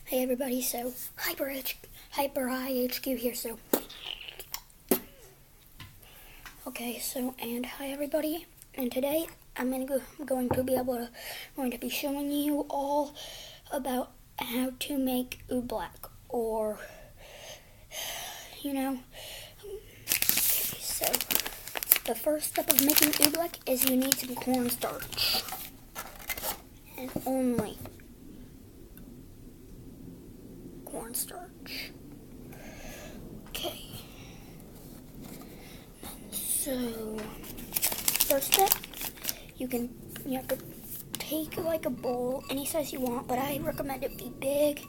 Hey everybody, so Hyper High HQ here, so okay, so and hi everybody, and today I'm going to be showing you all about how to make oobleck, or okay, so the first step of making oobleck is you need some cornstarch, and only cornstarch. Okay. So first step, you have to take like a bowl, any size you want, but I recommend it be big,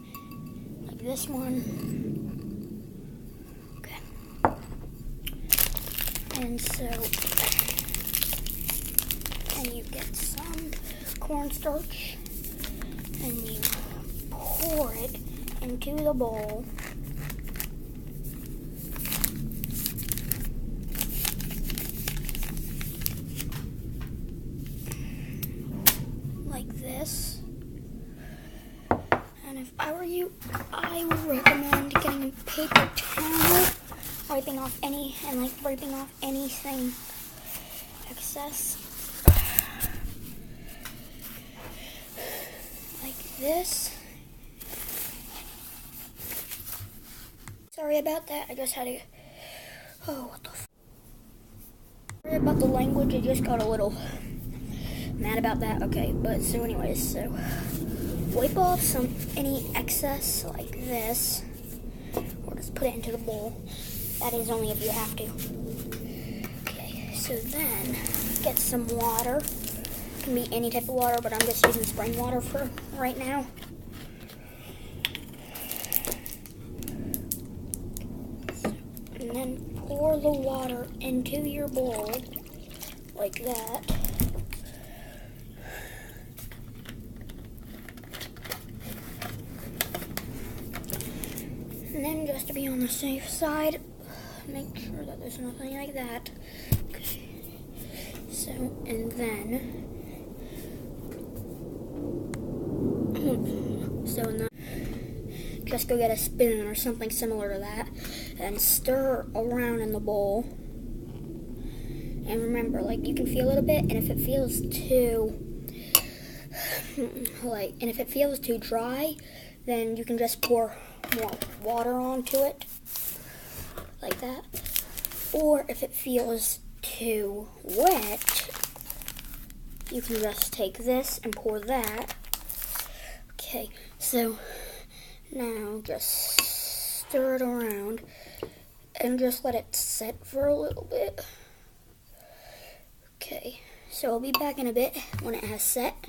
like this one. Okay. And you get some cornstarch, and you pour it into the bowl. Like this. And if I were you, I would recommend getting a paper towel, wiping off anything excess. Like this. Sorry about that, I just had to, what the Sorry about the language, I just got a little mad about that. Okay, but so anyways, so wipe off any excess like this, or just put it into the bowl. That is only if you have to. Okay, so then get some water. It can be any type of water, but I'm just using spring water for right now. And then pour the water into your bowl like that. And then just to be on the safe side, make sure that there's nothing like that. Okay. So, and then just go get a spoon or something similar to that and stir around in the bowl. And remember, like, you can feel it a bit, and if it feels too dry, then you can just pour more water onto it, like that. Or if it feels too wet, you can just take this and pour that. Okay, so now just stir it around and just let it sit for a little bit. Okay, so I'll be back in a bit when it has set.